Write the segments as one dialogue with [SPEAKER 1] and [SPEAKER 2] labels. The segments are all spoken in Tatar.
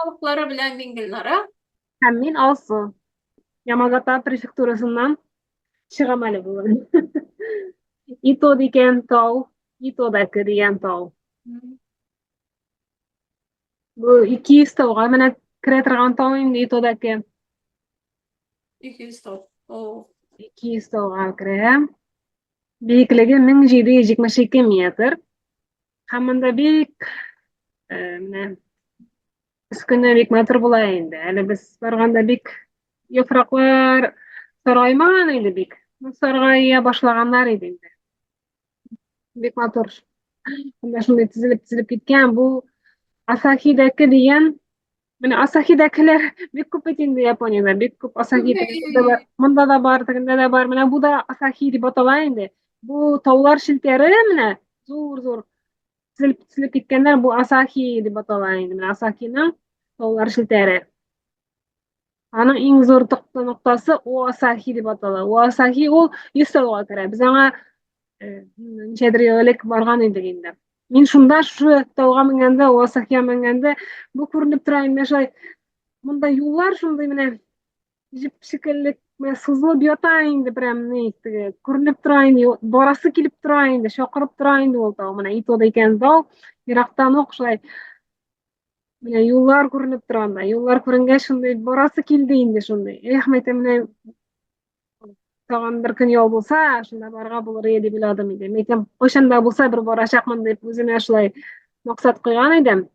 [SPEAKER 1] Balıklara bilen dingillere.
[SPEAKER 2] Hem men осы Yamagata prefekturasından çıgamaly bolýan. Ito diýen tau, Itodaki diýen tau. Bu 200 tauga mene kire turgan tau indi Itodaki
[SPEAKER 1] 200 top. Oo.
[SPEAKER 2] 200 tauga kire. Beýikligi 1722 metr. Hammanda bek mene üskünde bek metr bulaýan indi. Hali biz barganda bek ýopraklar saraýmagan indi bek. Saraýa başlaganlar idi indi. Bek motor. Unda şunday tizilip gitken bu Asahi'deki diyen yani Asahi'dekiler bek köp etindi Japonya'da bek köp Asahi'deki de var. Munda da bar, tagında da bar. Mine bu da Asahi diýip atalayındy. Bu tawlar şilteri mine zor tizilip gitkenler bu Asahi diýip atalayındy. Mine Asahi'nin tawlar şilteri. Anyň iň zor noktasy o Asahi diýip atala. O Asahi ol 100 tawga kire. Biz aňa neçedir ýyllyk bargan idik indi. Men şunda şu tawga mengende, o Asahi'ye mengende bu көрүнүp turaýyn şoý munda ýollar şunday mene jip şekillik me sızılıp ýataýyndy prям näitigi көрүnüp turaýyndy, barasy kilip turaýyndy, şokurup turaýyndy ol taw mene Itoda eken taw ýerakdan okşaý mene ýollar görünüp turanda, ýollar görünge şunday barasy kildi indi şunday. Ähmet emne tagam bir gün ýol bolsa, şunda barga bolar ýedi biladym idi. Mekem oşanda bolsa bir baraşakmyn diýip özüme şulay maksat goýgan edem.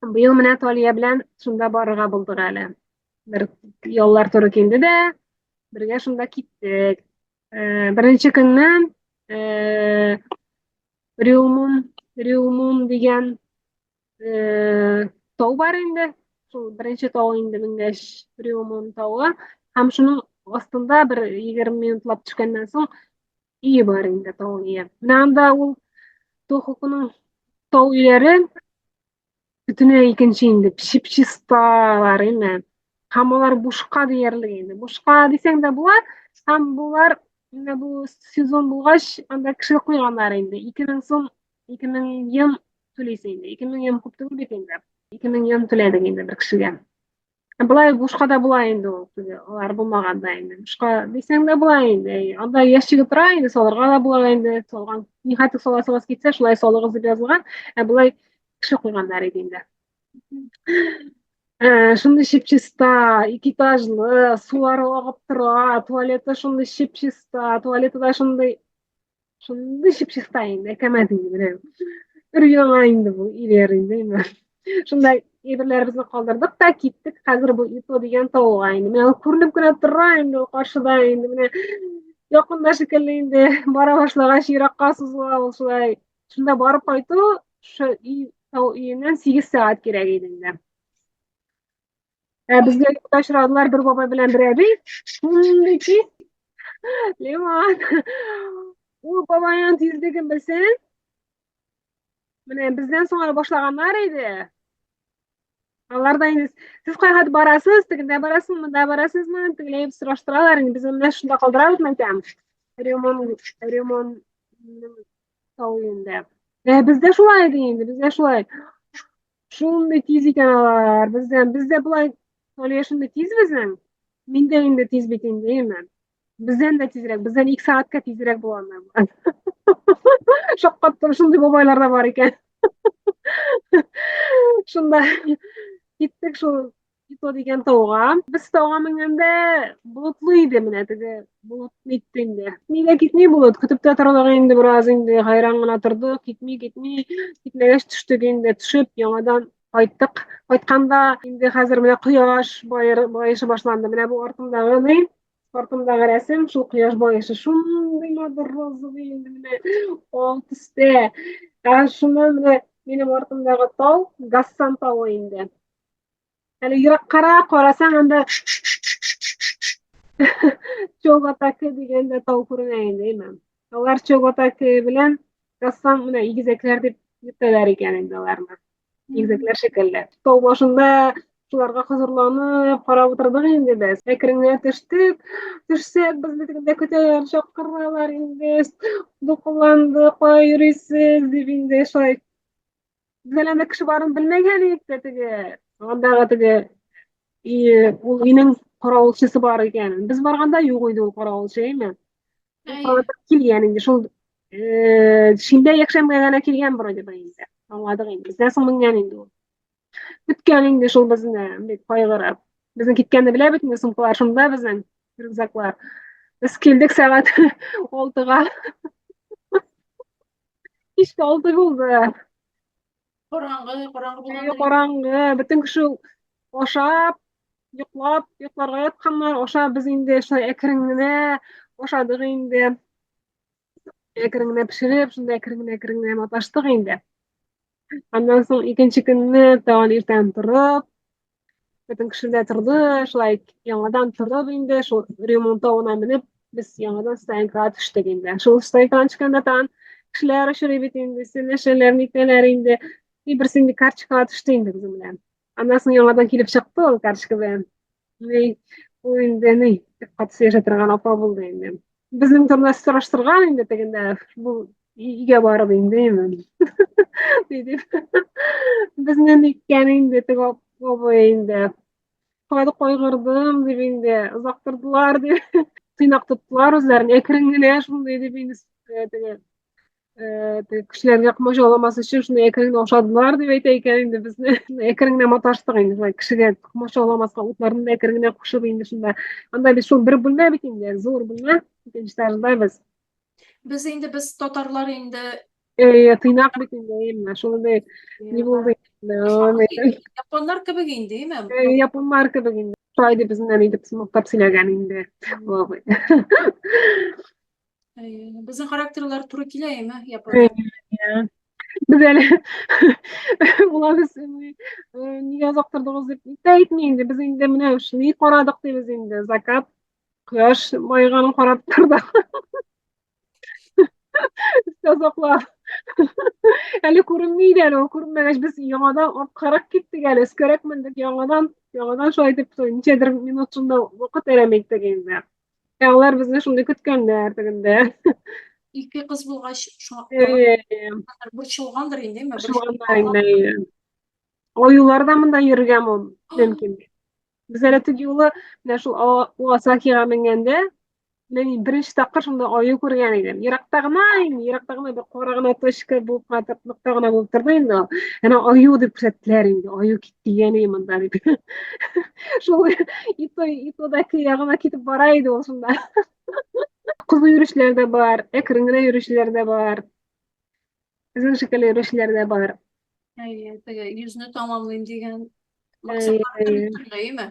[SPEAKER 2] Bu ýyl mene Toliýa bilen şunda barga boldyk hali. Bir ýollar tory de birge şunda gitdik. Birinçi günden Riumum diýen tau bar indi. Şol birinçi tau indi mingeş Riumum tawy. Hem şunun ostunda bir 20 minutlap düşkenden soň iyi bar indi tau ýa. Nanda ul tohukunyň tau ýeri bütününe ikinci indi. Pişipçistalar indi. Ham olar buşka diýerlik indi. Buşka diýseň de bular, ham bular ine bu sezon bulgaç anda kişi goýganlar indi. 2000 soň 2000 ýym tülesi indi. 2000 ýym köp tögül indi. 2000 ýym tüledik indi bir kişige. Bulay buşka da bulay indi ol. Olar bulmaganda indi. Buşka diýseň de bulay indi. Anda ýaşçygy tura indi, solarga da bulay indi. Solgan nihaty solas gitse şulay solugy ýazylgan. Bulay kişi goýganlar indi. Şunday şipçista, iki etajlı, suları agyp tura, tualeti şunday şipçista, tualeti da şunday şipçista indi, ekemedim bilen. Bir ýaňa indi bu, ileri indi. Şunday ebirlerimizni kaldırdık da gittik. Hazır bu Ito diýen tawga indi. Men körünüp gine tura indi, karşyda indi. Mine ýakynda şekilli indi, bara başlagaç ýerakka syzýar bolşular. Şunda baryp gaýty, şu taw iýinden 8 saat gerek indi. Bizde taşıradılar bir baba bilen bir abi. Şundaki Leman. O babanın tezligin bilsen. Mine bizden sonra başlaganlar idi. Onlar da indi. Siz hadi barasız, tiginde barasız mı, da barasız mı? Tigleyip sıraştıralar indi. Bizim ne şunda kaldıralım mı tam? Rimon tawinde. Bizde şulay indi, bizde şulay. Şunday tez eken bizde bulay Toliýa şunday tez bizden. Minde indi tez biten diýmem. Bizden de tezirek, bizden 2 saatka tezirek bolanlar bar. Şokka şunday bobaylar da bar eken. Şunda gittik şu Ito diýen tawga. Biz tawga mengende bulutly idi mine tigi bulut gitdi. Niye gitmey bulut? Kütüpde turalak indi biraz indi. Hayran gana turdyk, gitmey. Gitmegeç düşdük indi. Düşüp ýaňadan gaýtdyk. Gaýtkanda indi hazır mine quýaş boýaşy başlandy. Mine bu ortamdagy resim şu quýaş boýaşy şunday madyrrazy indi mine. O tüste. Şunu mine benim ortamdagy taw Gassan tawy indi. Yani ýyrakkara garasaň anda Çogotaki diýende taw görünýän diýmem. Olar Çogotaki bilen Gassan mine igizekler diýip ýeteler eken indi olarna. Igizekler şekilde. Taw başynda şularga hazırlanyp garap oturduk indi biz. Ekringe düşdük. Düşsek biz bitiginde köteler şokkarlar indi. Dokulandy, goý ýürisiz diýip indi şoý. Bilen kişi baryn bilmegen ýekdi. Anda tege ул inen каравылчысы бар икән. Без барганда юк иде ул каравылчы әйме. Ул
[SPEAKER 1] Әйе.
[SPEAKER 2] калып килгән инде шул шимбә якшәмбә генә килгән вроде бы инде. Аңладык инде. Бездән соң менгән инде ул. Көткән инде шул безне бик кайгырып. Безнең киткәнне белә бит инде сумкалар шунда безнең рюкзаклар. Без килдек сәгать 6-га. Кичке 6 булды.
[SPEAKER 1] Караңгы, караңгы булгандыр инде.
[SPEAKER 2] Караңгы, бөтен кеше ашап, йокларга ятканнар. Ашап без инде шулай әкрен генә ашадык инде. Әкрен генә пешереп, шунда әкрен генә маташтык инде. Аннан соң икенче көнне тагын иртән торып, бөтен кеше дә торды, шулай яңадан торып инде, шул ремонтауына менеп, без яңадан стоянкага төштек инде. Шул стоянкага төшкәндә тагын кешеләр очрый бит инде, сөйләшәләр, нитәләр инде. И берсе инде карточкага төште инде безнең белән. Аннан соң яңадан килеп чыкты ул карточка белән. Ни, ул инде ни, катысы яшәп торган апа булды инде. Безнең турында сораштырган инде тегендә, бу өйгә барып инде, дип. Безне ниткән инде теге апа инде. Кайды кайгырдым дип инде, озак тордылар дип. Тыйнак тоттылар үзләрен, әкрен генә шундый дип инде теге кешеләргә комачауламас өчен шундый әкрен генә ашадылар дип әйтә икән инде безне. Әкрен генә маташтык инде шулай кешегә комачауламаска утларны да әкрен генә кушып инде шунда. Анда без шул бер бүлмә бит инде, зур бүлмә. Икенче этаждабыз.
[SPEAKER 1] Без татарлар инде
[SPEAKER 2] Тыйнак бит инде, әйеме, шундый ни булды инде.
[SPEAKER 1] японнар кебек инде, әйме?
[SPEAKER 2] Японнар кебек инде. Шулай дип безнең итеп мактап сөйләгән инде. Ой.
[SPEAKER 1] Әйе. Безнең характерлар туры килә, әйме, Япония.
[SPEAKER 2] Без әле була без нигә озак тордыгыз дип әйтми инде. Без инде менә шуны карадык дибез инде. Закат, кояш баеганын карап тордык. Озаклап. Әле күренми иде әле, ул күренмәгәч без яңадан арткарак киттек әле. Өскәрәк мендек яңадан шулай дип ничәдер минут шунда вакыт әрәм иттек инде. Алар безне шундый көткәннәр тегендә.
[SPEAKER 1] Ике кыз булгач,
[SPEAKER 2] Э,
[SPEAKER 1] борчылгандыр инде, әйме?
[SPEAKER 2] Шуганнар инде. Оюларда монда йөрергә мөмкин. Без әле теге юлы менә шул Уасакига менгәндә, менә беренче тапкыр шунда аю күргән идем. Еракта гына бер кара гына точка булып катып, нокта гына булып торды инде ул. Әнә аю дип күрсәттеләр инде. Аю китте ягъни монда дип. Шул итода ягына китеп бара иде ул шунда. Кызу йөрүчеләр дә бар, әкрен генә йөрүчеләр дә бар. Безнең шикелле йөрүчеләр дә бар.
[SPEAKER 1] Әйе, теге йөзне тамамлыйм дигән
[SPEAKER 2] Әйе,
[SPEAKER 1] максатлар төрле, әйме?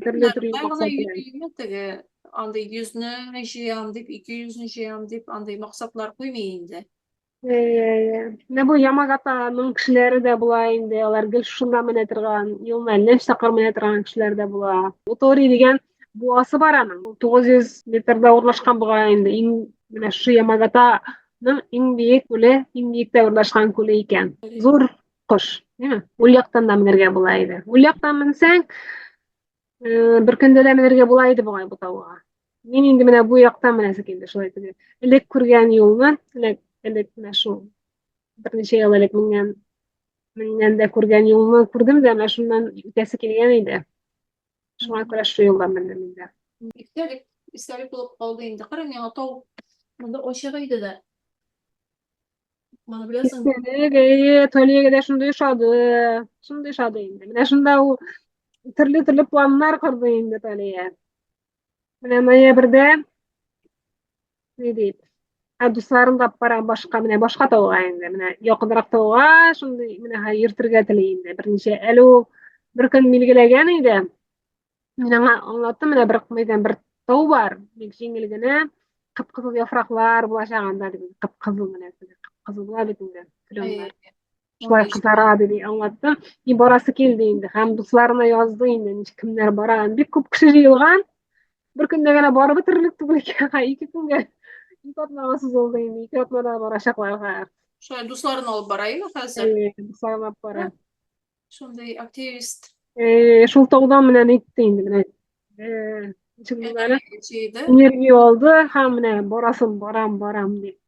[SPEAKER 2] төрле төрле
[SPEAKER 1] Бай гына
[SPEAKER 2] максат белән.
[SPEAKER 1] йөрүме, теге андый йөзне җыям дип, 200-не җыям дип, андый максатлар куймый инде.
[SPEAKER 2] Менә бу Ямагатаның кешеләре дә була инде. Алар гел шунда менә торган, елны әллә тапкыр менә торган кешеләр дә була. Утори дигән буасы бар аның. 900 метрда урнашкан буга инде. Иң менә шу Ямагатаның иң биек күле, иң биектә урнашкан күле икән. Зур кош, димме? Ул яктан да менәргә була иде. Ул яктан менсәң, бер көндә дә менәргә була иде бугай бу тауга. Мин инде менә бу яктан менәсек инде шулай теге. Элек күргән юлны, элек менә шул берничә ел элек менгән дә күргән юлны күрдем дә менә шуннан үтәсе килгән иде. Шуңа күрә шул юлдан мендем инде.
[SPEAKER 1] Истәлек булып калды инде. Караң, яңа тау монда ачык иде дә. Моны беләсең.
[SPEAKER 2] Төлегә дә шундый шады инде. Менә шунда ул төрле планнар корды инде Төлегә. Менә ноябрьдә ни дип, дусларын тап барам башка тауга инде. Менә якынрак тауга шундый менә йөртергә тели инде. Берничә әле ул бер көн билгеләгән иде. Мин аңа аңлаттым, менә бер тау бар. Бик җиңел генә, кып-кызыл яфраклар булачагында дип, кып-кызыл менә кып-кызыл була бит инде. Көләмнәр. Шулай кызара дип аңлаттым. И барасы килде инде. Һәм дусларына язды инде, кемнәр барган. Бик күп кеше җыелган. Бер көндә генә барып бетерлек түгел икән. Ике көнгә, ике атнага сузылды инде. Ике атнада барачаклар.
[SPEAKER 1] Шулай дусларын алып барайымы хәзер?
[SPEAKER 2] Дусларын алып бара.
[SPEAKER 1] Шундый активист.
[SPEAKER 2] Шул таудан менә әйтте инде, менә. Энергия алды һәм менә барасым, барам дип.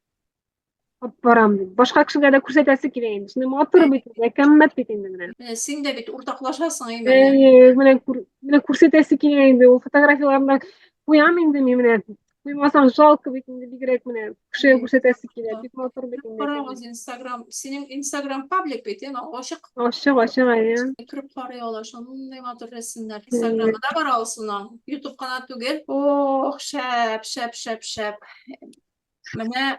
[SPEAKER 2] Baram deyip. Başka kişiler de kursetesi kileydi. Şimdi motor bitinde, kemmet bitinde mine.
[SPEAKER 1] Sen de bit ortaklaşasın mene.
[SPEAKER 2] Mine kursetesi kileydi. O fotoğraflarında koyam indi mine. Koymasam жалко bitinde bir gerek mine. Kişiye kursetesi kileydi. Bir motor bitinde kemmet.
[SPEAKER 1] Karagöz Instagram, senin Instagram public bit ama aşık
[SPEAKER 2] Aşağı aşağı ya.
[SPEAKER 1] kırıp karıyorlar şunun ne kadar resimler. Instagram'da da var olsun. YouTube kanalı tugel. Oh şep. Mene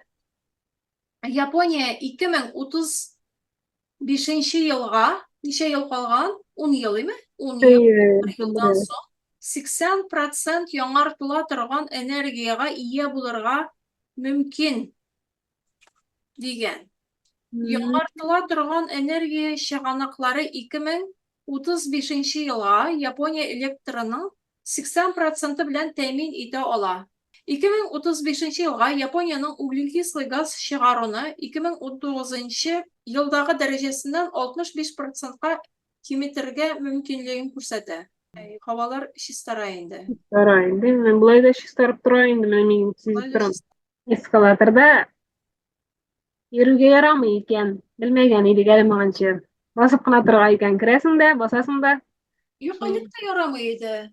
[SPEAKER 1] Yaponiya 2035 yılga neçe yıl kalgan? 10 yıl mi? 10 yıl. Bir yıldan soň 80% яңартыла торган энергияга ие булырга mümkin digen. Яңартыла торган энергия чыганаклары 2035 yılga Yaponiya elektriğinin 80% bilen temin ite ola. 2035 yılga Yaponiyanın uглекислый gaz çıgaruny 2019 yıldagı derecesinden 65%-ga kimitirge mümkinligini ko'rsatadi. Havalar şistarayındı.
[SPEAKER 2] Sarayın değil mi? Bulay da şistarıp durayın değil mi? Men sizip duram. Eskalatorda yürüge yaramay eken. Bilmegen idi gelmegançı. Basıp kına turga eken kiresin de, basasın da.
[SPEAKER 1] Yok, elikte yaramaydı.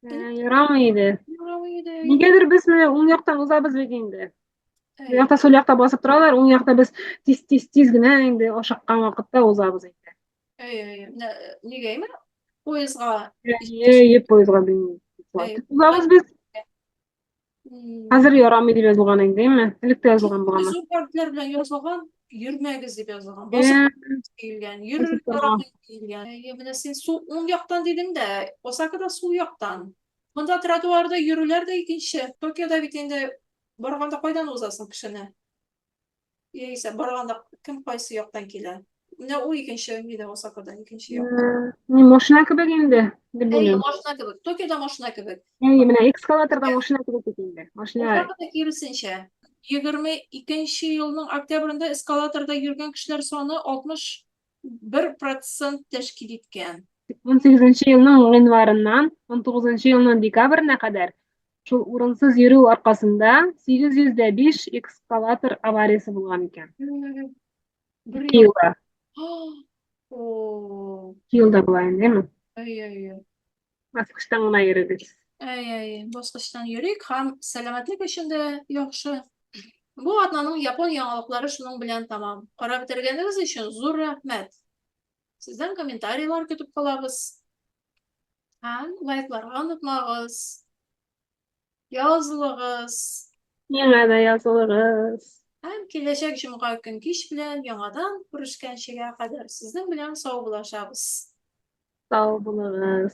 [SPEAKER 2] Yaramaydı.
[SPEAKER 1] Yaramaydı.
[SPEAKER 2] Nigedir biz mine on yaktan uzabız beginde. Bu
[SPEAKER 1] Ey,
[SPEAKER 2] yakta sol yakta basıp duralar, on yakta biz tiz gine indi o şakkan vakıtta uzabız indi.
[SPEAKER 1] Nigeymi? Poyuzga.
[SPEAKER 2] Yep poyuzga bin. Uzabız biz hazır yaramaydı yazılgan değil mi? Elikte yazılgan bulgana.
[SPEAKER 1] Zor partiler bilen yazılgan, yürümegiz dep yazılgan. Basıp deyilgen, yürürlük yaramaydı deyilgen. Yemine sen su on yaktan dedin de, Osaka'da su yaktan. Bunda trotuarda yürüler de ikinci. Tokyo'da bitinde barganda koydan uzasın kışını. Ise barganda kim kaysı yaktan kile. Ne o ikinci bir de Osaka'dan ikinci yok.
[SPEAKER 2] Ne moşuna kibek indi.
[SPEAKER 1] Ey, maşına kibek. Tokyo'da maşına kibek.
[SPEAKER 2] Mine ekskalatorda moşuna kibek indi. Moşuna.
[SPEAKER 1] Osaka'da kirisinçe. 22 yılının oktyabrında eskalatorda yürüyen kişiler sonu 61% teşkil etken.
[SPEAKER 2] 18 yılının yanvarından 19 yılının dekabrına kadar şu urunсыз yürü arkasında 805 ekskalator avariyası bulgan eken.
[SPEAKER 1] Bir
[SPEAKER 2] 2
[SPEAKER 1] yıl.
[SPEAKER 2] yılda.
[SPEAKER 1] Oo.
[SPEAKER 2] 2 yılda bulayın değil mi?
[SPEAKER 1] Ay.
[SPEAKER 2] Basqıçtan ona yürüdük.
[SPEAKER 1] Ay. Bosqıçtan yürüyük. Ham selametlik işinde yaxşı. Bu Adnan'ın Yapon yanılıkları şunun bilen tamam. Qarab bitirgeniz için zor rahmet. Sizden kommentarylar kütüp kalabız. Hem like'larga unutmagız. Yazılığız.
[SPEAKER 2] Yine de yazılırız.
[SPEAKER 1] Hem kileşek jumga gün kiş bilen yanadan görüşkençiге kadar sizden bilen sağ bulaşabız.
[SPEAKER 2] Sağ olunuz.